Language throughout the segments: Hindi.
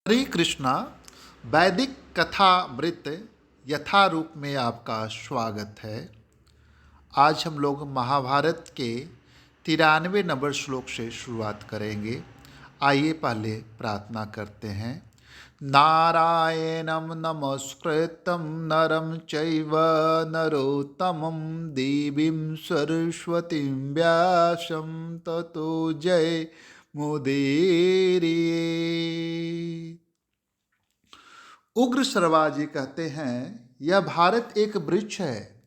हरे कृष्णा। वैदिक कथामृत यथारूप में आपका स्वागत है। आज हम लोग महाभारत के 93 नंबर श्लोक से शुरुआत करेंगे। आइए पहले प्रार्थना करते हैं। नारायणं नमस्कृतं नरं चैव नरोत्तमं देवीं सरस्वतीं व्यासं ततो जय मुदीरये। उग्र शर्मा जी कहते हैं, यह भारत एक वृक्ष है।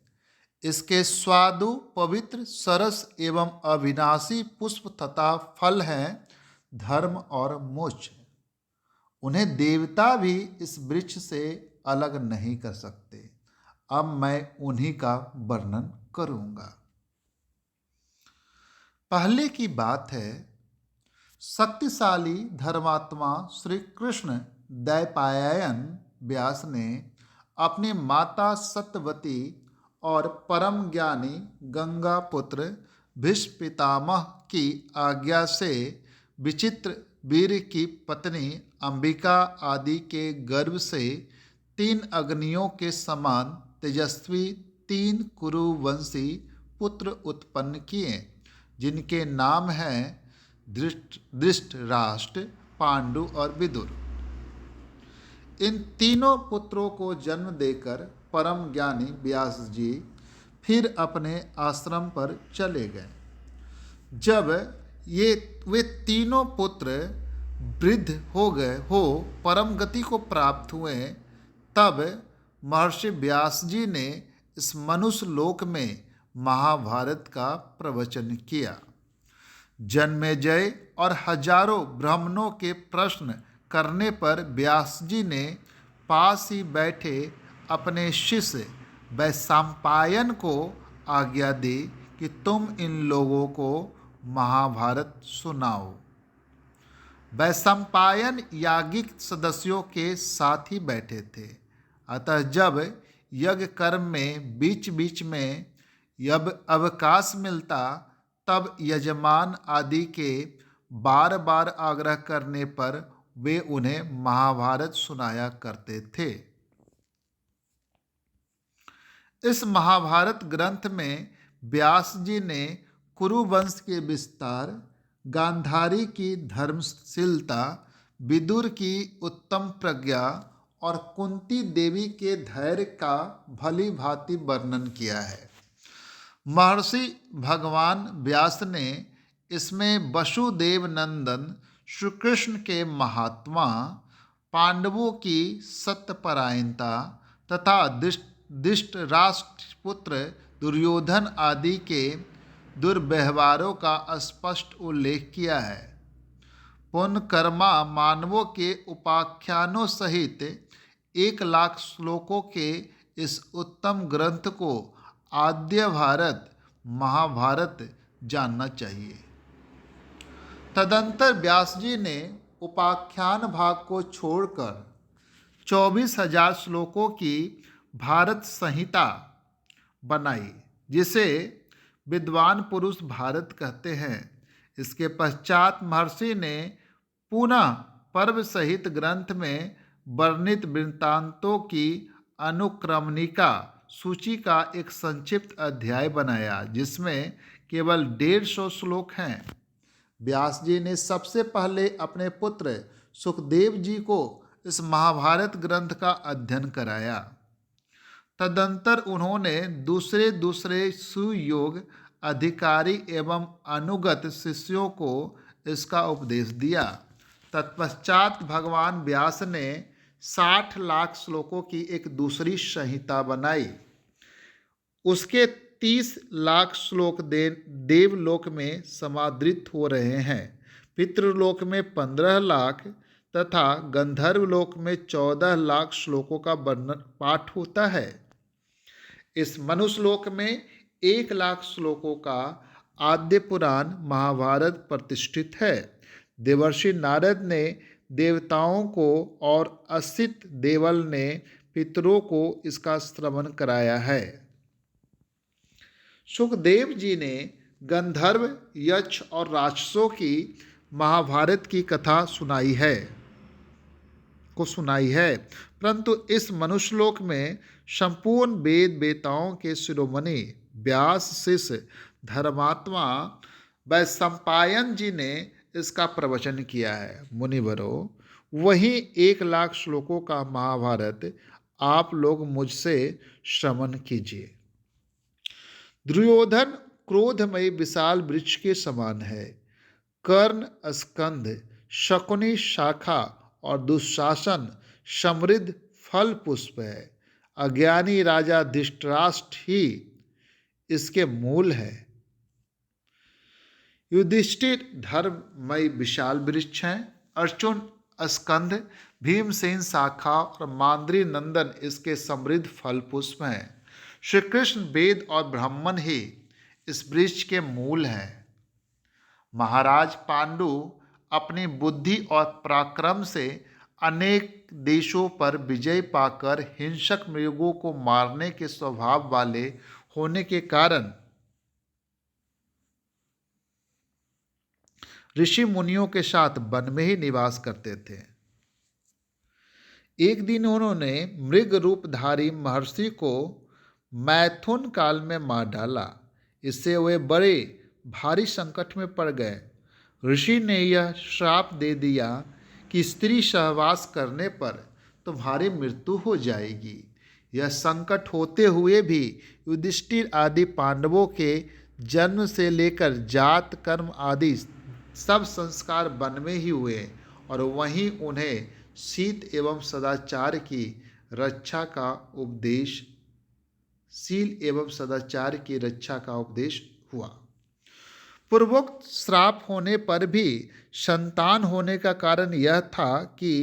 इसके स्वादु पवित्र सरस एवं अविनाशी पुष्प तथा फल हैं धर्म और मोक्ष। उन्हें देवता भी इस वृक्ष से अलग नहीं कर सकते। अब मैं उन्हीं का वर्णन करूंगा। पहले की बात है, शक्तिशाली धर्मात्मा श्री कृष्ण द्वैपायन व्यास ने अपनी माता सत्यवती और परम ज्ञानी गंगा पुत्र भीष्म पितामह की आज्ञा से विचित्र वीर की पत्नी अंबिका आदि के गर्भ से 3 अग्नियों के समान तेजस्वी 3 कुरुवंशी पुत्र उत्पन्न किए, जिनके नाम हैं धृतराष्ट्र, पांडु और विदुर। इन तीनों पुत्रों को जन्म देकर परम ज्ञानी व्यास जी फिर अपने आश्रम पर चले गए। जब वे तीनों पुत्र वृद्ध हो परम गति को प्राप्त हुए, तब महर्षि व्यास जी ने इस मनुष्य लोक में महाभारत का प्रवचन किया। जन्मेजय और हजारों ब्राह्मणों के प्रश्न करने पर व्यास जी ने पास ही बैठे अपने शिष्य वैशंपायन को आज्ञा दी कि तुम इन लोगों को महाभारत सुनाओ। वैशंपायन याज्ञिक सदस्यों के साथ ही बैठे थे। अतः जब यज्ञ कर्म में बीच बीच में जब अवकाश मिलता, तब यजमान आदि के बार बार आग्रह करने पर वे उन्हें महाभारत सुनाया करते थे। इस महाभारत ग्रंथ में व्यास जी ने कुरुवंश के विस्तार, गांधारी की धर्मशीलता, विदुर की उत्तम प्रज्ञा और कुंती देवी के धैर्य का भली भांति वर्णन किया है। महर्षि भगवान व्यास ने इसमें वसुदेव नंदन श्री कृष्ण के महात्मा, पांडवों की सत्यपरायणता तथा धृतराष्ट्र पुत्र दुर्योधन आदि के दुर्व्यवहारों का स्पष्ट उल्लेख किया है। पुण्यकर्मा मानवों के उपाख्यानों सहित 1,00,000 श्लोकों के इस उत्तम ग्रंथ को आद्य भारत महाभारत जानना चाहिए। तदंतर व्यास जी ने उपाख्यान भाग को छोड़कर 24,000 श्लोकों की भारत संहिता बनाई, जिसे विद्वान पुरुष भारत कहते हैं। इसके पश्चात महर्षि ने पुनः पर्व सहित ग्रंथ में वर्णित वृत्तांतों की अनुक्रमणिका सूची का एक संक्षिप्त अध्याय बनाया, जिसमें केवल 150 श्लोक हैं। व्यास जी ने सबसे पहले अपने पुत्र सुखदेव जी को इस महाभारत ग्रंथ का अध्ययन कराया। तदंतर उन्होंने दूसरे सुयोग अधिकारी एवं अनुगत शिष्यों को इसका उपदेश दिया। तत्पश्चात भगवान व्यास ने 60,00,000 श्लोकों की एक दूसरी संहिता बनाई। उसके 30,00,000 श्लोक देवलोक में समादृत हो रहे हैं। पितृलोक में 15,00,000 तथा गंधर्वलोक में 14,00,000 श्लोकों का वर्णन पाठ होता है। इस मनुष्यलोक में 1,00,000 श्लोकों का आद्य पुराण महाभारत प्रतिष्ठित है। देवर्षि नारद ने देवताओं को और असित देवल ने पितरों को इसका श्रवण कराया है। सुखदेव जी ने गंधर्व, यक्ष और राक्षसों की महाभारत की कथा सुनाई है। को सुनाई है, परंतु इस मनुष्यलोक में संपूर्ण वेद वेताओं के शिरोमणि व्यास शिष्य धर्मात्मा वैशंपायन जी ने इसका प्रवचन किया है। मुनिवरो, वही 1,00,000 श्लोकों का महाभारत आप लोग मुझसे श्रवण कीजिए। दुर्योधन क्रोधमयी विशाल वृक्ष के समान है। कर्ण स्कंध, शकुनी शाखा और दुशासन समृद्ध फल पुष्प है। अज्ञानी राजा धृतराष्ट्र ही इसके मूल है। युधिष्ठिर धर्ममय विशाल वृक्ष है। अर्जुन स्कंध, भीमसेन शाखा और मांद्री नंदन इसके समृद्ध फल पुष्प हैं। श्री कृष्ण वेद और ब्राह्मण ही इस वृक्ष के मूल हैं। महाराज पांडु अपनी बुद्धि और पराक्रम से अनेक देशों पर विजय पाकर हिंसक मृगों को मारने के स्वभाव वाले होने के कारण ऋषि मुनियों के साथ वन में ही निवास करते थे। एक दिन उन्होंने मृग रूपधारी महर्षि को मैथुन काल में मार डाला। इससे वे बड़े भारी संकट में पड़ गए। ऋषि ने यह श्राप दे दिया कि स्त्री सहवास करने पर तुम्हारी मृत्यु हो जाएगी। यह संकट होते हुए भी युधिष्ठिर आदि पांडवों के जन्म से लेकर जात कर्म आदि सब संस्कार वन में ही हुए और वहीं उन्हें शील एवं सदाचार की रक्षा का उपदेश हुआ। पूर्वोक्त श्राप होने पर भी संतान होने का कारण यह था कि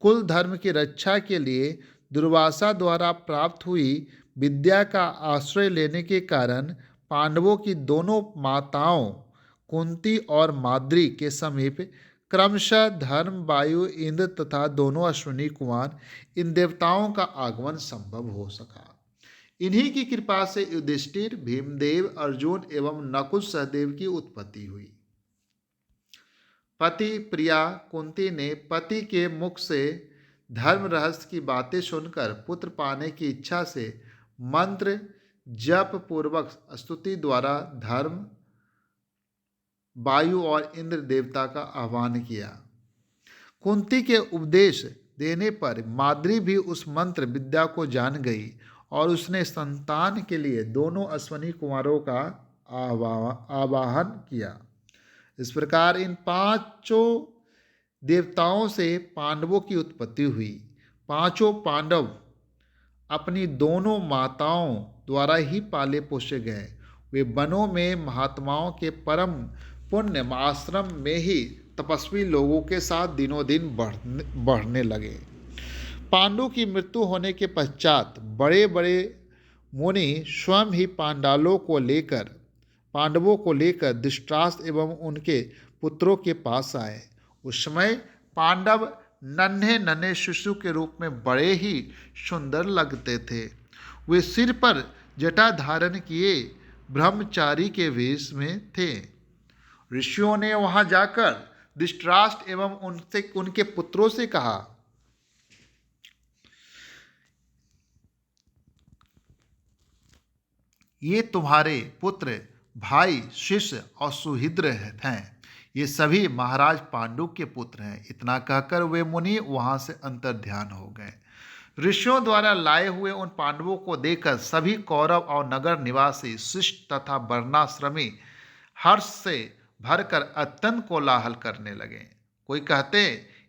कुल धर्म की रक्षा के लिए दुर्वासा द्वारा प्राप्त हुई विद्या का आश्रय लेने के कारण पांडवों की दोनों माताओं कुंती और माद्री के समीप क्रमशः धर्म, वायु, इंद्र तथा दोनों अश्विनी कुमार इन देवताओं का आगमन संभव हो सका। इन्हीं की कृपा से युधिष्ठिर, भीमदेव, अर्जुन एवं नकुल सहदेव की उत्पत्ति हुई। पति प्रिया कुंती ने पति के मुख से धर्म रहस्य की बातें सुनकर पुत्र पाने की इच्छा से मंत्र जप पूर्वक स्तुति द्वारा धर्म, वायु और इंद्र देवता का आह्वान किया। कुंती के उपदेश देने पर माद्री भी उस मंत्र विद्या को जान गई और उसने संतान के लिए दोनों अश्विनी कुमारों का आवाहन किया। इस प्रकार इन पांचों देवताओं से पांडवों की उत्पत्ति हुई। पांचों पांडव अपनी दोनों माताओं द्वारा ही पाले पोसे गए। वे वनों में महात्माओं के परम पुण्य आश्रम में ही तपस्वी लोगों के साथ दिनों दिन बढ़ने लगे। पांडु की मृत्यु होने के पश्चात बड़े बड़े मुनि स्वयं ही पांडवों को लेकर धृतराष्ट्र एवं उनके पुत्रों के पास आए। उस समय पांडव नन्हे नन्हे शिशु के रूप में बड़े ही सुंदर लगते थे। वे सिर पर जटा धारण किए ब्रह्मचारी के वेश में थे। ऋषियों ने वहां जाकर धृतराष्ट्र एवं उनके पुत्रों से कहा, ये तुम्हारे पुत्र, भाई, शिष्य और सुहृद हैं। ये सभी महाराज पांडु के पुत्र हैं। इतना कहकर वे मुनि वहां से अंतर्ध्यान हो गए। ऋषियों द्वारा लाए हुए उन पांडवों को देखकर सभी कौरव और नगर निवासी शिष्ट तथा वर्णाश्रमी हर्ष से भरकर अत्यंत कोलाहल करने लगे। कोई कहते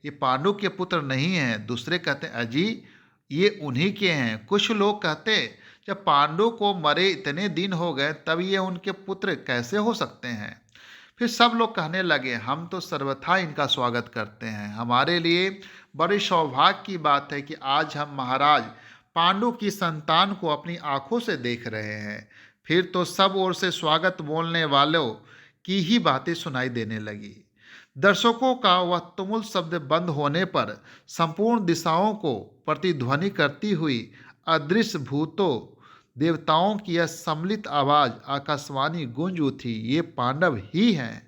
ये पांडु के पुत्र नहीं हैं, दूसरे कहते अजी ये उन्हीं के हैं। कुछ लोग कहते जब पांडु को मरे इतने दिन हो गए तब ये उनके पुत्र कैसे हो सकते हैं। फिर सब लोग कहने लगे हम तो सर्वथा इनका स्वागत करते हैं। हमारे लिए बड़ी सौभाग्य की बात है कि आज हम महाराज पांडु की संतान को अपनी आंखों से देख रहे हैं। फिर तो सब ओर से स्वागत बोलने वालों की ही बातें सुनाई देने लगी। दर्शकों का वह तुमुल शब्द बंद होने पर संपूर्ण दिशाओं को प्रतिध्वनि करती हुई अदृश्य भूतों देवताओं की यह सम्मिलित आवाज आकाशवाणी गूंज उठी, ये पांडव ही हैं।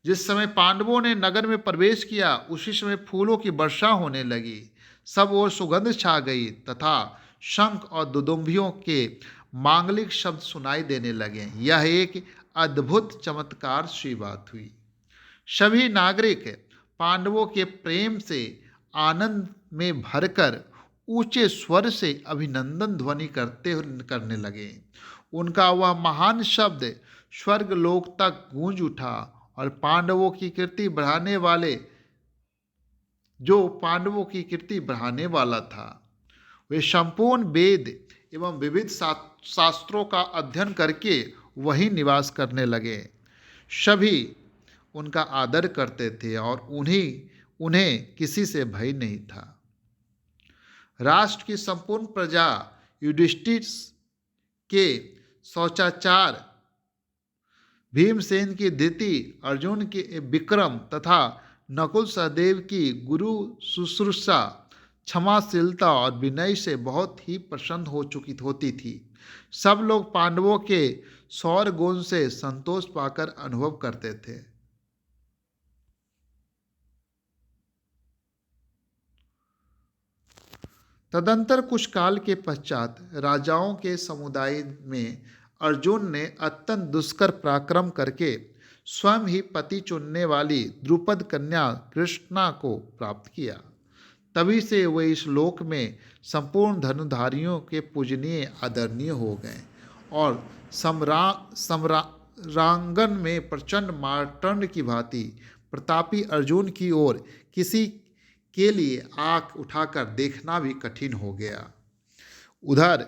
जिस समय पांडवों ने नगर में प्रवेश किया उसी समय फूलों की वर्षा होने लगी। सब ओर सुगंध छा गई तथा शंख और दुदुम्भियों के मांगलिक शब्द सुनाई देने लगे। यह एक अद्भुत चमत्कार सी बात हुई। सभी नागरिक पांडवों के प्रेम से आनंद में भरकर ऊंचे स्वर से अभिनंदन ध्वनि करने लगे। उनका वह महान शब्द स्वर्ग लोक तक गूंज उठा और पांडवों की कीर्ति बढ़ाने वाला था। वे संपूर्ण वेद एवं विविध शास्त्रों का अध्ययन करके वहीं निवास करने लगे। सभी उनका आदर करते थे और उन्हें किसी से भय नहीं था। राष्ट्र की संपूर्ण प्रजा युधिष्ठिर के शौचाचार, भीमसेन की धृति, अर्जुन की विक्रम तथा नकुल सहदेव की गुरु शुश्रूषा, क्षमाशीलता और विनय से बहुत ही प्रसन्न होती थी। सब लोग पांडवों के सौर गुण से संतोष पाकर अनुभव करते थे। तदंतर कुछ काल के पश्चात राजाओं के समुदाय में अर्जुन ने अत्यंत दुष्कर पराक्रम करके स्वयं ही पति चुनने वाली द्रुपद कन्या कृष्णा को प्राप्त किया। तभी से वे इस लोक में संपूर्ण धनुधारियों के पूजनीय आदरणीय हो गए और सम्रांगन में प्रचंड मार्तंड की भांति प्रतापी अर्जुन की ओर किसी के लिए आंख उठाकर देखना भी कठिन हो गया। उधर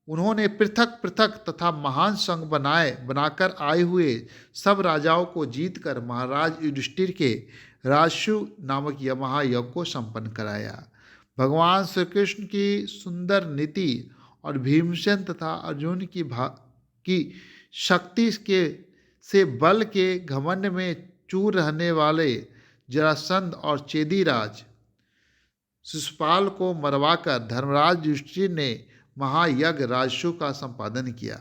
उन्होंने पृथक पृथक तथा महान संघ बनाकर आए हुए सब राजाओं को जीतकर महाराज युधिष्ठिर के राजसु नामक यह महायज्ञ को संपन्न कराया। भगवान श्री कृष्ण की सुंदर नीति और भीमसेन तथा अर्जुन की शक्ति से बल के घमंड में चूर रहने वाले जरासंध और चेदीराज शिशुपाल को मरवाकर धर्मराज युधिष्ठिर ने महायज्ञ राजसु का संपादन किया।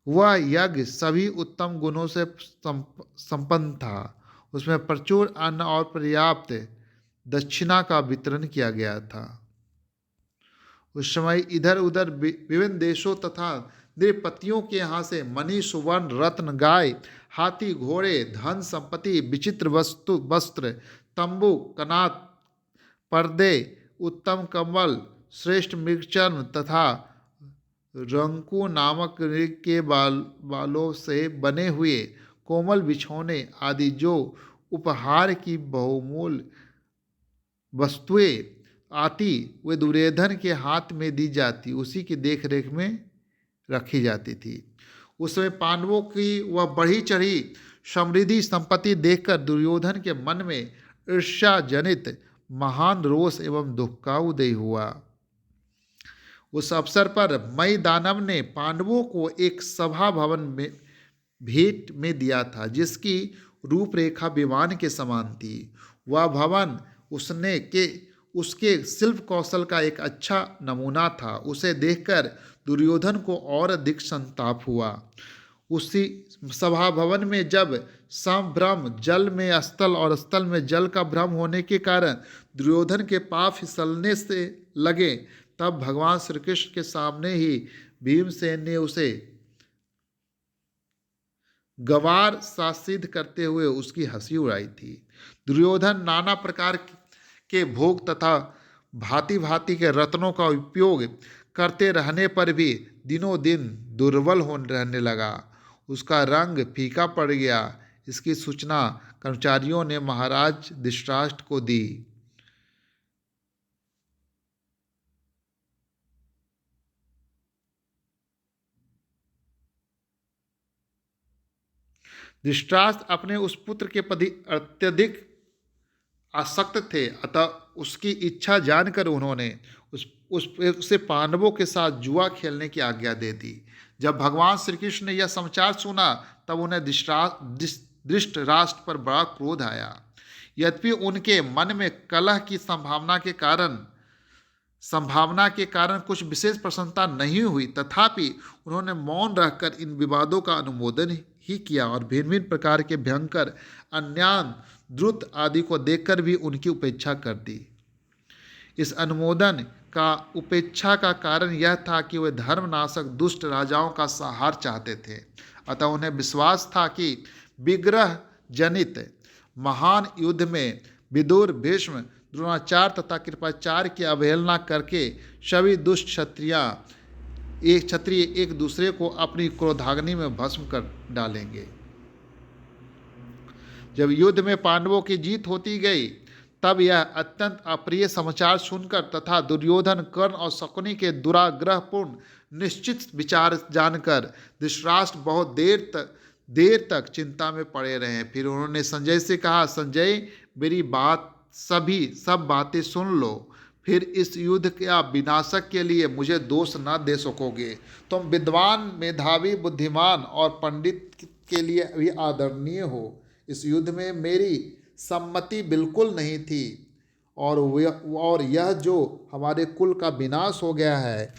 वह यज्ञ सभी उत्तम गुणों से संपन्न था। उसमें प्रचुर अन्न और पर्याप्त दक्षिणा का वितरण किया गया था। उस समय इधर उधर विभिन्न देशों तथा नृपतियों के यहाँ से मणि, सुवर्ण, रत्न, गाय, हाथी, घोड़े, धन संपत्ति, विचित्र वस्त्र, तंबू, कनात, पर्दे, उत्तम कम्बल, श्रेष्ठ मृगचर्म तथा रंकू नामक मृग के बालों से बने हुए कोमल बिछौने आदि जो उपहार की बहुमूल्य वस्तुएं आती वे दुर्योधन के हाथ में दी जाती, उसी की देखरेख में रखी जाती थी। उस समय पांडवों की वह बढ़ी चढ़ी समृद्धि संपत्ति देखकर दुर्योधन के मन में ईर्ष्या जनित महान रोष एवं दुख का उदय हुआ। उस अवसर पर मई दानव ने पांडवों को एक सभा भवन में भेंट में दिया था, जिसकी रूपरेखा विमान के समान थी। वह भवन उसके शिल्प कौशल का एक अच्छा नमूना था। उसे देखकर दुर्योधन को और अधिक संताप हुआ। उसी सभा भवन में जब संभ्रम जल में स्थल और स्थल में जल का भ्रम होने के कारण दुर्योधन के पांव फिसलने से लगे, तब भगवान श्री कृष्ण के सामने ही भीमसेन ने उसे गवार सा सिद्ध करते हुए उसकी हंसी उड़ाई थी। दुर्योधन नाना प्रकार के भोग तथा भांति भांति के रत्नों का उपयोग करते रहने पर भी दिनों दिन दुर्बल रहने लगा। उसका रंग फीका पड़ गया। इसकी सूचना कर्मचारियों ने महाराज धृतराष्ट्र को दी। धृतराष्ट्र अपने उस पुत्र के प्रति अत्यधिक आसक्त थे, अतः उसकी इच्छा जानकर उन्होंने उसे पांडवों के साथ जुआ खेलने की आज्ञा दे दी। जब भगवान श्री कृष्ण ने यह समाचार सुना तब उन्हें धृतराष्ट्र पर बड़ा क्रोध आया। यद्यपि उनके मन में कलह की संभावना के कारण कुछ विशेष प्रसन्नता नहीं हुई, तथापि उन्होंने मौन रहकर इन विवादों का अनुमोदन ही किया और भिन्न भिन्न प्रकार के भयंकर अन्यान द्रुत आदि को देखकर भी उनकी उपेक्षा कर दी। इस अनुमोदन का उपेक्षा का कारण यह था कि वे धर्मनाशक दुष्ट राजाओं का संहार चाहते थे। अतः उन्हें विश्वास था कि विग्रह जनित महान युद्ध में विदुर, भीष्म, द्रोणाचार्य तथा कृपाचार्य की अवहेलना करके सभी दुष्ट क्षत्रिय एक दूसरे को अपनी क्रोधाग्नि में भस्म कर डालेंगे। जब युद्ध में पांडवों की जीत होती गई तब यह अत्यंत अप्रिय समाचार सुनकर तथा दुर्योधन, कर्ण और शकुनि के दुराग्रहपूर्ण निश्चित विचार जानकर धृतराष्ट्र बहुत देर तक चिंता में पड़े रहे। फिर उन्होंने संजय से कहा, संजय, मेरी सब बातें सुन लो। फिर इस युद्ध के विनाशक के लिए मुझे दोष न दे सकोगे। तुम विद्वान, मेधावी, बुद्धिमान और पंडित के लिए भी आदरणीय हो। इस युद्ध में मेरी सम्मति बिल्कुल नहीं थी और यह जो हमारे कुल का विनाश हो गया है,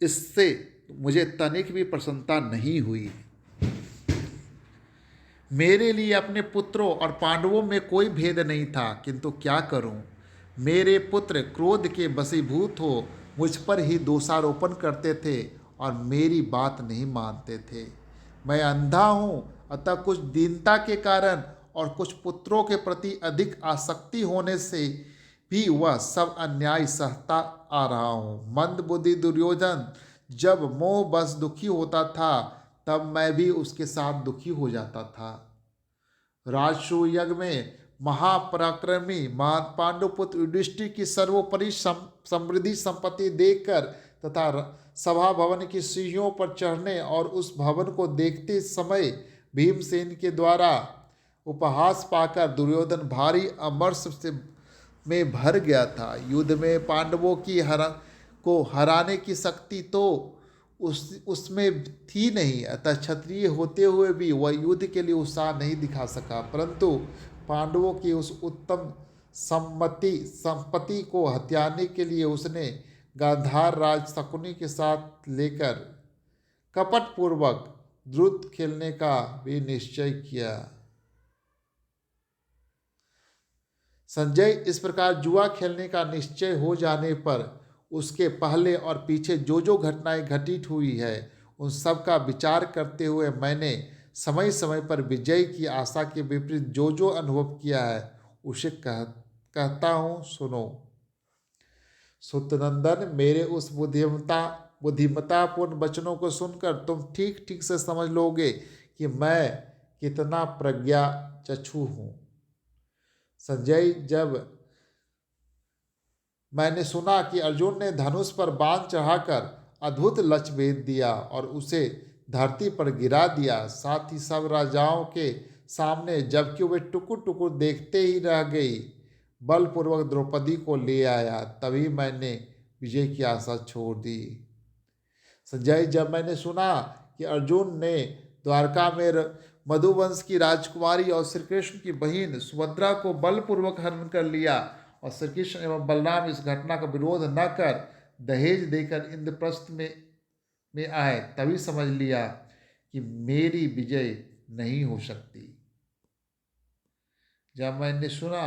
इससे मुझे तनिक भी प्रसन्नता नहीं हुई। मेरे लिए अपने पुत्रों और पांडवों में कोई भेद नहीं था, किंतु क्या करूं? मेरे पुत्र क्रोध के वशीभूत हो मुझ पर ही दोषारोपण करते थे और मेरी बात नहीं मानते थे। मैं अंधा हूँ, अतः कुछ दीनता के कारण और कुछ पुत्रों के प्रति अधिक आसक्ति होने से भी वह सब अन्याय सहता आ रहा हूँ। मंद बुद्धि दुर्योधन जब मोह बस दुखी होता था तब मैं भी उसके साथ दुखी हो जाता था। राजसूय यज्ञ में महापराक्रमी पांडुपुत्र युधिष्ठिर की सर्वोपरि समृद्धि संपत्ति देखकर तथा सभा भवन की सीढ़ियों पर चढ़ने और उस भवन को देखते समय भीमसेन के द्वारा उपहास पाकर दुर्योधन भारी अमर्ष में भर गया था। युद्ध में पांडवों को हराने की शक्ति तो उसमें थी नहीं, अतः क्षत्रिय होते हुए भी वह युद्ध के लिए उत्साह नहीं दिखा सका। परंतु पांडवों की उस उत्तम संपत्ति को हथियाने के लिए उसने गांधार राज शकुनि के साथ लेकर कपटपूर्वक द्रुत खेलने का भी निश्चय किया। संजय, इस प्रकार जुआ खेलने का निश्चय हो जाने पर उसके पहले और पीछे जो जो घटनाएं घटित हुई है उन सब का विचार करते हुए मैंने समय समय पर विजय की आशा के विपरीत जो जो अनुभव किया है उसे कहता हूँ, सुनो। सुतनंदन, मेरे उस बुद्धिमतापूर्ण वचनों को सुनकर तुम ठीक ठीक से समझ लोगे कि मैं कितना प्रज्ञाचक्षु हूँ। संजय, जब मैंने सुना कि अर्जुन ने धनुष पर बाण चढ़ाकर अद्भुत लक्ष्य भेद दिया और उसे धरती पर गिरा दिया, साथ ही सब राजाओं के सामने जबकि वे टुकुर टुकुर देखते ही रह गई, बलपूर्वक द्रौपदी को ले आया, तभी मैंने विजय की आशा छोड़ दी। संजय, जब मैंने सुना कि अर्जुन ने द्वारका में मधुवंश की राजकुमारी और श्री कृष्ण की बहन सुभद्रा को बलपूर्वक हरण कर लिया और श्री कृष्ण एवं बलराम इस घटना का विरोध न कर दहेज देकर इंद्रप्रस्थ में आए, तभी समझ लिया कि मेरी विजय नहीं हो सकती। जब मैंने सुना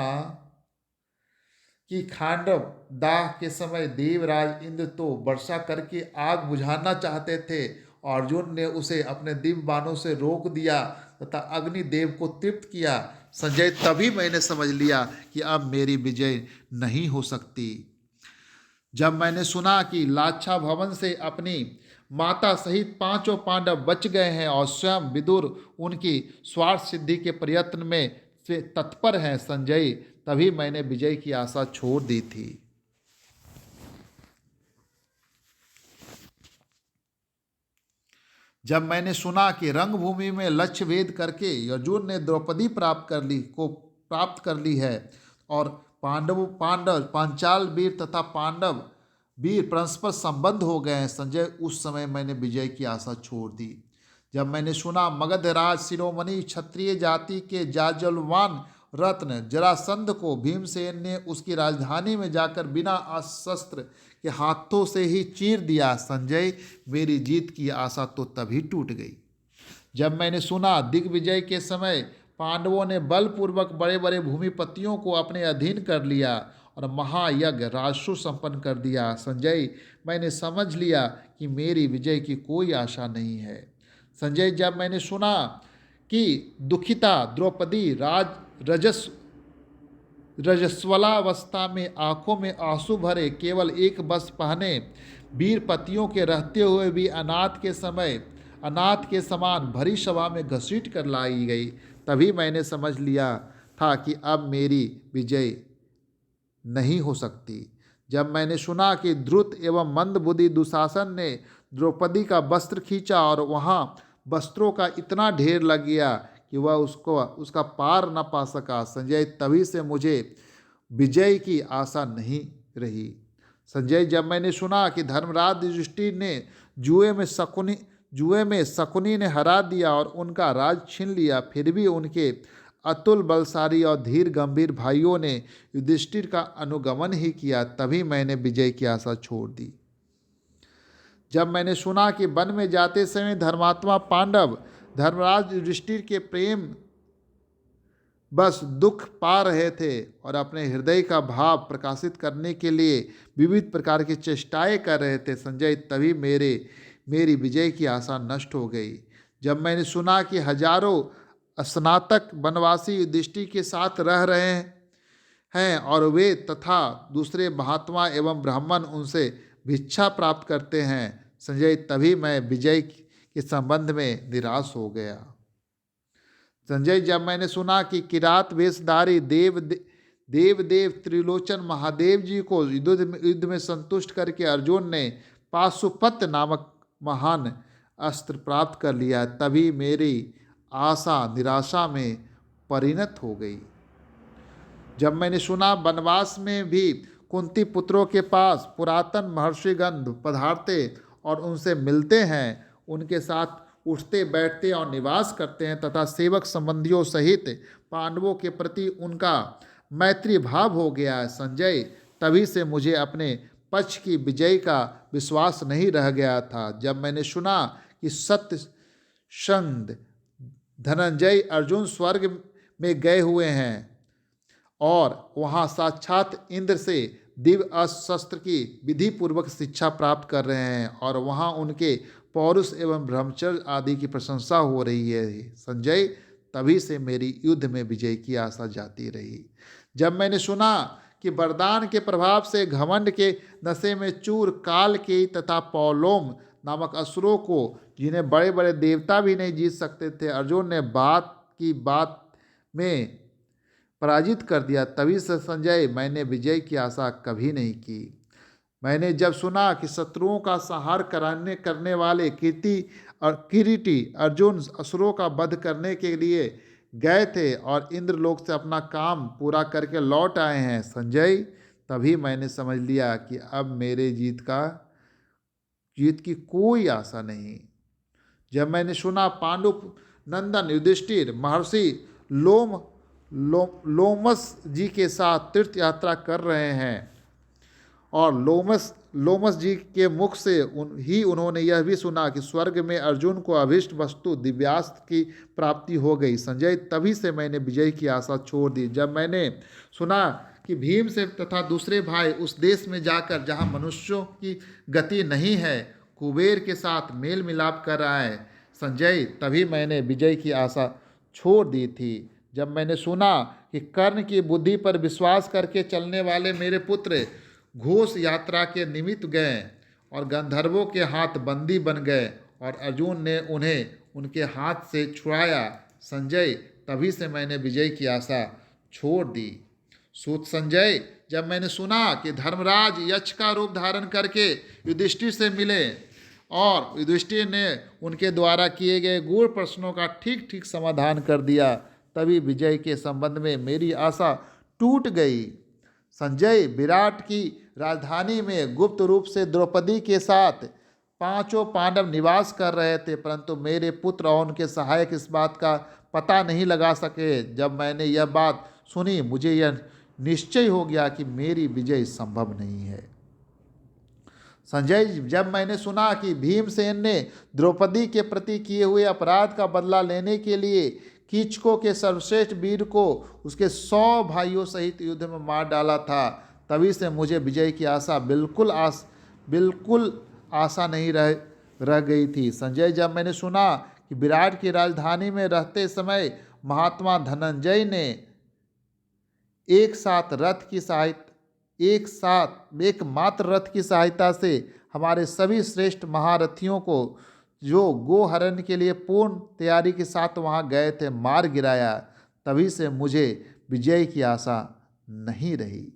कि खांडव दाह के समय देवराज इंद्र तो वर्षा करके आग बुझाना चाहते थे और अर्जुन ने उसे अपने दिव्य बाणों से रोक दिया तथा अग्निदेव को तृप्त किया, संजय, तभी मैंने समझ लिया कि अब मेरी विजय नहीं हो सकती। जब मैंने सुना कि लाक्षा भवन से अपनी माता सहित 5 पांडव बच गए हैं और स्वयं विदुर उनकी स्वार्थ सिद्धि के प्रयत्न में तत्पर हैं, संजय, तभी मैंने विजय की आशा छोड़ दी थी। जब मैंने सुना कि रंगभूमि में लक्ष्य भेद करके अर्जुन ने द्रौपदी प्राप्त कर ली है और पांचाल वीर तथा पांडव वीर परस्पर संबंध हो गए हैं, संजय, उस समय मैंने विजय की आशा छोड़ दी। जब मैंने सुना मगधराज शिरोमणि क्षत्रिय जाति के जाजलवान रत्न जरासंध को भीमसेन ने उसकी राजधानी में जाकर बिना शस्त्र के हाथों से ही चीर दिया। संजय, मेरी जीत की आशा तो तभी टूट गई जब मैंने सुना दिग्विजय के समय पांडवों ने बलपूर्वक बड़े बड़े भूमिपतियों को अपने अधीन कर लिया और महायज्ञ राजस्व संपन्न कर दिया। संजय, मैंने समझ लिया कि मेरी विजय की कोई आशा नहीं है। संजय, जब मैंने सुना कि दुखिता द्रौपदी रजस्वलावस्था में आंखों में आंसू भरे केवल एक वस्त्र पहने वीरपतियों के रहते हुए भी अनाथ के समान भरी सभा में घसीट कर लाई गई, तभी मैंने समझ लिया था कि अब मेरी विजय नहीं हो सकती। जब मैंने सुना कि द्रुत एवं मंदबुद्धि दुशासन ने द्रौपदी का वस्त्र खींचा और वहाँ वस्त्रों का इतना ढेर लग गया कि वह उसका पार न पा सका, संजय, तभी से मुझे विजय की आशा नहीं रही। संजय, जब मैंने सुना कि धर्मराज युधिष्ठिर ने जुए में शकुनी ने हरा दिया और उनका राज छीन लिया, फिर भी उनके अतुल बलशाली और धीर गंभीर भाइयों ने युधिष्ठिर का अनुगमन ही किया, तभी मैंने विजय की आशा छोड़ दी। जब मैंने सुना कि वन में जाते समय धर्मात्मा पांडव धर्मराज युधिष्ठिर के प्रेम बस दुख पा रहे थे और अपने हृदय का भाव प्रकाशित करने के लिए विविध प्रकार की चेष्टाएं कर रहे थे, संजय, तभी मेरी विजय की आशा नष्ट हो गई। जब मैंने सुना कि हजारों स्नातक वनवासी युधिष्ठिर के साथ रह रहे हैं और वे तथा दूसरे महात्मा एवं ब्राह्मण उनसे भिक्षा प्राप्त करते हैं, संजय, तभी मैं विजय के संबंध में निराश हो गया। संजय, जब मैंने सुना कि किरात वेशधारी देवदेव त्रिलोचन महादेव जी को युद्ध में संतुष्ट करके अर्जुन ने पाशुपत नामक महान अस्त्र प्राप्त कर लिया, तभी मेरी आशा निराशा में परिणत हो गई। जब मैंने सुना वनवास में भी कुंती पुत्रों के पास पुरातन महर्षिगण पधारते और उनसे मिलते हैं, उनके साथ उठते बैठते और निवास करते हैं तथा सेवक संबंधियों सहित पांडवों के प्रति उनका मैत्री भाव हो गया है, संजय, तभी से मुझे अपने पक्ष की विजय का विश्वास नहीं रह गया था। जब मैंने सुना कि सत्यसंध धनंजय अर्जुन स्वर्ग में गए हुए हैं और वहाँ साक्षात इंद्र से दिव्य अस्त्र की विधि पूर्वक शिक्षा प्राप्त कर रहे हैं और वहाँ उनके पौरुष एवं ब्रह्मचर्य आदि की प्रशंसा हो रही है, संजय, तभी से मेरी युद्ध में विजय की आशा जाती रही। जब मैंने सुना कि वरदान के प्रभाव से घमंड के नशे में चूर कालकेयी तथा पौलोम नामक असुरों को, जिन्हें बड़े बड़े देवता भी नहीं जीत सकते थे, अर्जुन ने बात में पराजित कर दिया, तभी से संजय मैंने विजय की आशा कभी नहीं की। मैंने जब सुना कि शत्रुओं का संहार करने वाले किरीटी अर्जुन असुरों का वध करने के लिए गए थे और इंद्रलोक से अपना काम पूरा करके लौट आए हैं, संजय, तभी मैंने समझ लिया कि अब मेरे जीत की कोई आशा नहीं। जब मैंने सुना पांडु नंदन युधिष्ठिर महर्षि लोमस जी के साथ तीर्थ यात्रा कर रहे हैं और लोमस जी के मुख से उन्होंने यह भी सुना कि स्वर्ग में अर्जुन को अभीष्ट वस्तु दिव्यास्त्र की प्राप्ति हो गई, संजय, तभी से मैंने विजय की आशा छोड़ दी। जब मैंने सुना कि भीम से तथा दूसरे भाई उस देश में जाकर जहाँ मनुष्यों की गति नहीं है कुबेर के साथ मेल मिलाप कर रहा है, संजय, तभी मैंने विजय की आशा छोड़ दी थी। जब मैंने सुना कि कर्ण की बुद्धि पर विश्वास करके चलने वाले मेरे पुत्र घोष यात्रा के निमित्त गए और गंधर्वों के हाथ बंदी बन गए और अर्जुन ने उन्हें उनके हाथ से छुड़ाया, संजय, तभी से मैंने विजय की आशा छोड़ दी। सूत संजय, जब मैंने सुना कि धर्मराज यक्ष का रूप धारण करके युधिष्ठिर से मिले और युधिष्ठिर ने उनके द्वारा किए गए गूढ़ प्रश्नों का ठीक ठीक समाधान कर दिया, तभी विजय के संबंध में मेरी आशा टूट गई। संजय, विराट की राजधानी में गुप्त रूप से द्रौपदी के साथ 5 पांडव निवास कर रहे थे, परंतु मेरे पुत्र और उनके सहायक इस बात का पता नहीं लगा सके। जब मैंने यह बात सुनी मुझे यह निश्चय हो गया कि मेरी विजय संभव नहीं है। संजय, जब मैंने सुना कि भीमसेन ने द्रौपदी के प्रति किए हुए अपराध का बदला लेने के लिए कीचकों के सर्वश्रेष्ठ वीर को उसके 100 भाइयों सहित युद्ध में मार डाला था, तभी से मुझे विजय की आशा बिल्कुल आशा नहीं रह गई थी। संजय, जब मैंने सुना कि विराट की राजधानी में रहते समय महात्मा धनंजय ने एकमात्र रथ की सहायता से हमारे सभी श्रेष्ठ महारथियों को, जो गोहरण के लिए पूर्ण तैयारी के साथ वहां गए थे, मार गिराया, तभी से मुझे विजय की आशा नहीं रही।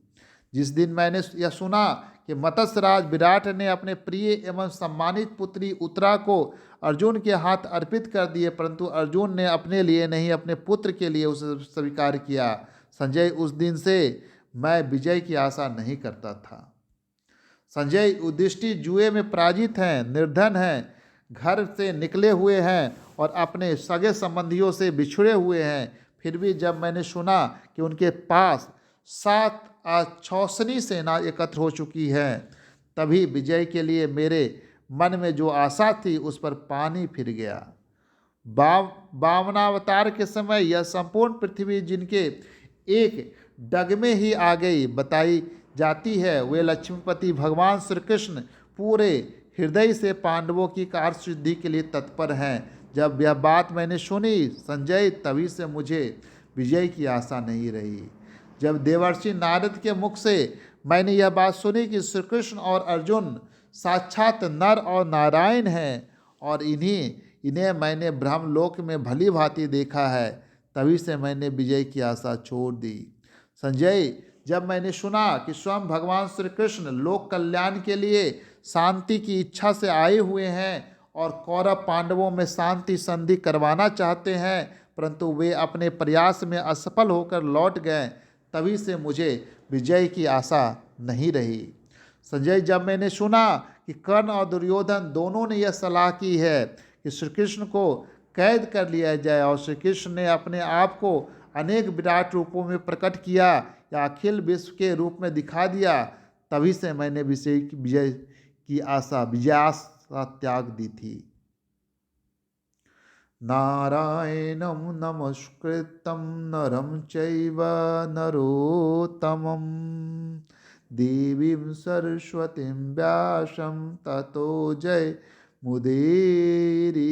जिस दिन मैंने यह सुना कि मत्स्यराज विराट ने अपने प्रिय एवं सम्मानित पुत्री उत्तरा को अर्जुन के हाथ अर्पित कर दिए, परंतु अर्जुन ने अपने लिए नहीं अपने पुत्र के लिए उसे स्वीकार किया, संजय, उस दिन से मैं विजय की आशा नहीं करता था। संजय, युधिष्ठिर जुए में पराजित हैं, निर्धन हैं, घर से निकले हुए हैं और अपने सगे संबंधियों से बिछड़े हुए हैं। फिर भी जब मैंने सुना कि उनके पास 7 अक्षौहिणी सेना एकत्र हो चुकी है, तभी विजय के लिए मेरे मन में जो आशा थी उस पर पानी फिर गया। वामनावतार के समय यह संपूर्ण पृथ्वी जिनके एक डग में ही आ गई बताई जाती है, वे लक्ष्मीपति भगवान श्री कृष्ण पूरे हृदय से पांडवों की कार्य सिद्धि के लिए तत्पर हैं। जब यह बात मैंने सुनी संजय, तभी से मुझे विजय की आशा नहीं रही। जब देवर्षि नारद के मुख से मैंने यह बात सुनी कि श्री कृष्ण और अर्जुन साक्षात नर और नारायण हैं और इन्हें मैंने ब्रह्मलोक में भली भांति देखा है, तभी से मैंने विजय की आशा छोड़ दी। संजय, जब मैंने सुना कि स्वयं भगवान श्री कृष्ण लोक कल्याण के लिए शांति की इच्छा से आए हुए हैं और कौरव पांडवों में शांति संधि करवाना चाहते हैं, परंतु वे अपने प्रयास में असफल होकर लौट गए, तभी से मुझे विजय की आशा नहीं रही। संजय, जब मैंने सुना कि कर्ण और दुर्योधन दोनों ने यह सलाह की है कि श्री कृष्ण को कैद कर लिया जाए और श्री कृष्ण ने अपने आप को अनेक विराट रूपों में प्रकट किया या अखिल विश्व के रूप में दिखा दिया, तभी से मैंने विजय की आशा त्याग दी थी। नारायणं नमस्कृतं नरं चैव नरोत्तमं देवीं सरस्वतीं व्यासं ततो जय मुदीरये।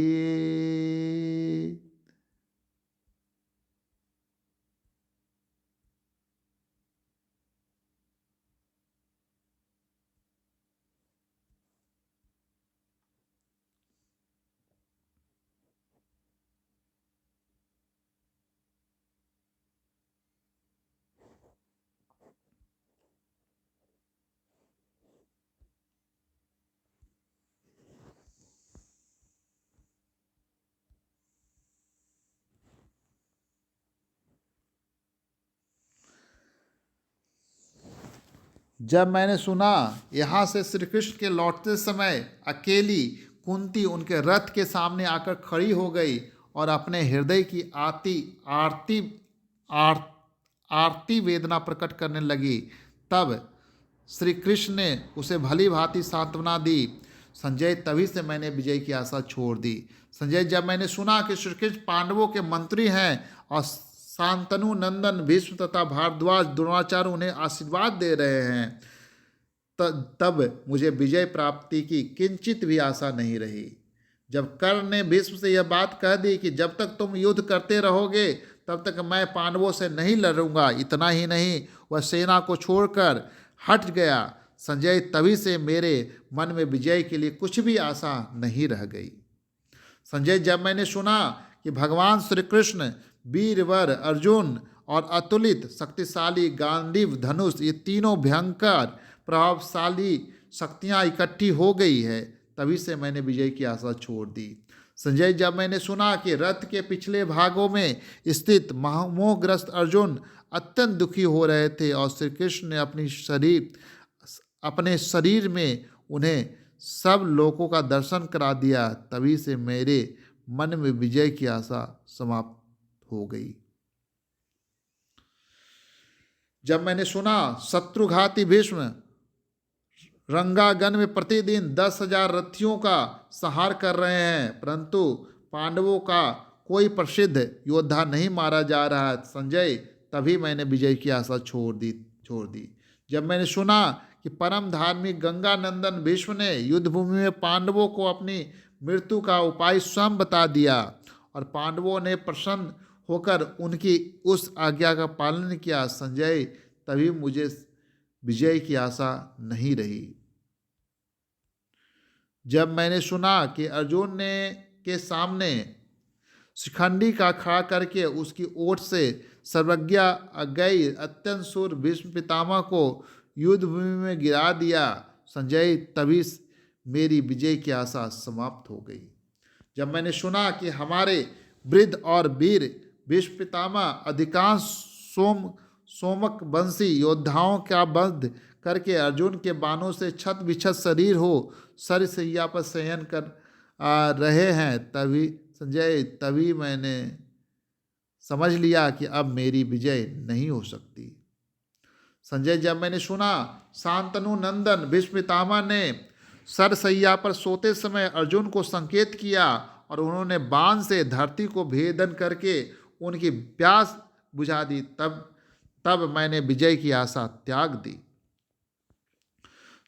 जब मैंने सुना यहाँ से श्री कृष्ण के लौटते समय अकेली कुंती उनके रथ के सामने आकर खड़ी हो गई और अपने हृदय की आरती वेदना प्रकट करने लगी, तब श्री कृष्ण ने उसे भली भांति सांत्वना दी। संजय, तभी से मैंने विजय की आशा छोड़ दी। संजय, जब मैंने सुना कि श्री कृष्ण पांडवों के मंत्री हैं और शांतनु नंदन भीष्म तथा भारद्वाज द्रोणाचार्य उन्हें आशीर्वाद दे रहे हैं, तब मुझे विजय प्राप्ति की किंचित भी आशा नहीं रही। जब कर्ण ने भीष्म से यह बात कह दी कि जब तक तुम युद्ध करते रहोगे तब तक मैं पांडवों से नहीं लड़ूंगा, इतना ही नहीं वह सेना को छोड़कर हट गया। संजय, तभी से मेरे मन में विजय के लिए कुछ भी आशा नहीं रह गई। संजय, जब मैंने सुना कि भगवान श्री कृष्ण, वीरवर अर्जुन और अतुलित शक्तिशाली गांडीव धनुष, ये तीनों भयंकर प्रभावशाली शक्तियाँ इकट्ठी हो गई है, तभी से मैंने विजय की आशा छोड़ दी। संजय, जब मैंने सुना कि रथ के पिछले भागों में स्थित मोहग्रस्त अर्जुन अत्यंत दुखी हो रहे थे और श्री कृष्ण ने अपने शरीर में उन्हें सब लोगों का दर्शन करा दिया, तभी से मेरे मन में विजय की आशा समाप्त हो गई। जब मैंने सुना शत्रुघाती भीष्म रंगागन में प्रतिदिन 10,000 रथियों का संहार कर रहे हैं, परंतु पांडवों का कोई प्रसिद्ध योद्धा नहीं मारा जा रहा है संजय, तभी मैंने विजय की आशा छोड़ दी। जब मैंने सुना कि परम धार्मिक गंगानंदन भीष्म ने युद्धभूमि में पांडवों को अपनी मृत्यु का उपाय स्वयं बता दिया और पांडवों ने प्रसन्न होकर उनकी उस आज्ञा का पालन किया संजय, तभी मुझे विजय की आशा नहीं रही। जब मैंने सुना कि अर्जुन ने के सामने शिखंडी का खड़ा करके उसकी ओट से सर्वज्ञ अज्ञेय अत्यंत शूर भीष्म पितामह को युद्ध भूमि में गिरा दिया संजय, तभी मेरी विजय की आशा समाप्त हो गई। जब मैंने सुना कि हमारे वृद्ध और वीर भीष्म पितामह अधिकांश सोमक वंशी योद्धाओं का वध करके अर्जुन के बाणों से छत बिछत शरीर हो सरसैया पर शयन कर रहे हैं, तभी मैंने समझ लिया कि अब मेरी विजय नहीं हो सकती संजय। जब मैंने सुना शांतनु नंदन भीष्म पितामह ने सरसैया पर सोते समय अर्जुन को संकेत किया और उन्होंने बाण से धरती को भेदन करके उनकी प्यास बुझा दी, तब मैंने विजय की आशा त्याग दी।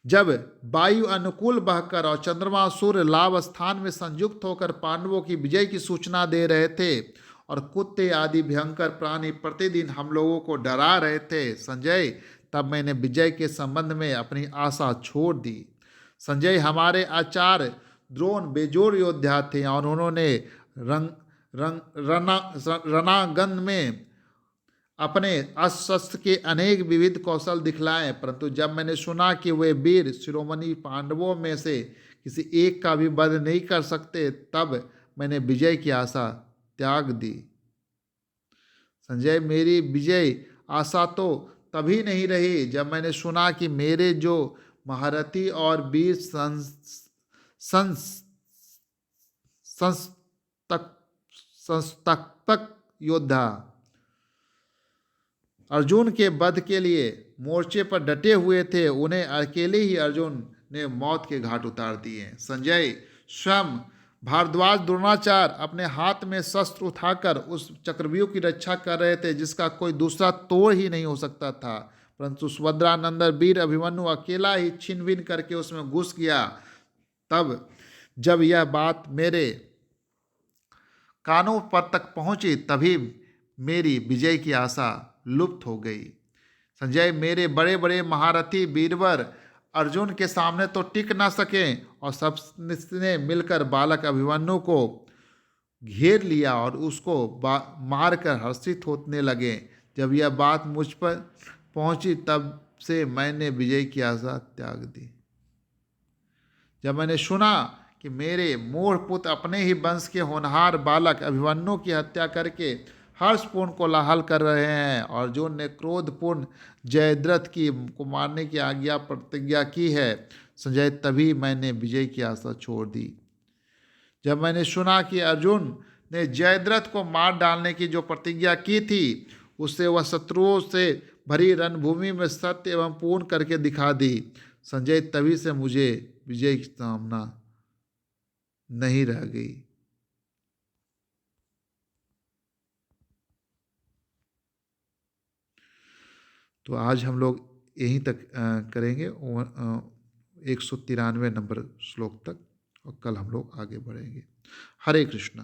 जब वायु अनुकूल बहकर और चंद्रमा सूर्य लाभ स्थान में संयुक्त होकर पांडवों की विजय की सूचना दे रहे थे और कुत्ते आदि भयंकर प्राणी प्रतिदिन हम लोगों को डरा रहे थे संजय, तब मैंने विजय के संबंध में अपनी आशा छोड़ दी संजय। हमारे आचार्य द्रोण बेजोड़ योद्धा थे और उन्होंने रणांगन में अपने अस्त्र के अनेक विविध कौशल दिखलाए, परंतु जब मैंने सुना कि वे वीर शिरोमणि पांडवों में से किसी एक का भी वध नहीं कर सकते, तब मैंने विजय की आशा त्याग दी संजय। मेरी विजय आशा तो तभी नहीं रही जब मैंने सुना कि मेरे जो महारथी और वीर संस्थापक योद्धा अर्जुन के वध के लिए मोर्चे पर डटे हुए थे, उन्हें अकेले ही अर्जुन ने मौत के घाट उतार दिए संजय। स्वयं भारद्वाज द्रोणाचार्य अपने हाथ में शस्त्र उठाकर उस चक्रव्यूह की रक्षा कर रहे थे जिसका कोई दूसरा तोड़ ही नहीं हो सकता था, परंतु सुभद्रानंदन वीर अभिमन्यु अकेला ही छीन-बीन करके उसमें घुस गया। तब जब यह बात मेरे कानों पर तक पहुंची, तभी मेरी विजय की आशा लुप्त हो गई संजय। मेरे बड़े बड़े महारथी वीरवर अर्जुन के सामने तो टिक ना सके और सबने मिलकर बालक अभिमन्यु को घेर लिया और उसको मारकर हर्षित होने लगे। जब यह बात मुझ पर पहुंची, तब से मैंने विजय की आशा त्याग दी। जब मैंने सुना कि मेरे मूढ़ पुत्र अपने ही वंश के होनहार बालक अभिमन्यु की हत्या करके हर्षपूर्ण कोलाहल कर रहे हैं और अर्जुन ने क्रोधपूर्ण जयद्रथ को मारने की आज्ञा प्रतिज्ञा की है संजय, तभी मैंने विजय की आशा छोड़ दी। जब मैंने सुना कि अर्जुन ने जयद्रथ को मार डालने की जो प्रतिज्ञा की थी, उससे वह शत्रुओं से भरी रणभूमि में सत्य एवं पूर्ण करके दिखा दी संजय, तभी से मुझे विजय की कामना नहीं रह गई। तो आज हम लोग यहीं तक करेंगे 193 नंबर श्लोक तक, और कल हम लोग आगे बढ़ेंगे। हरे कृष्णा।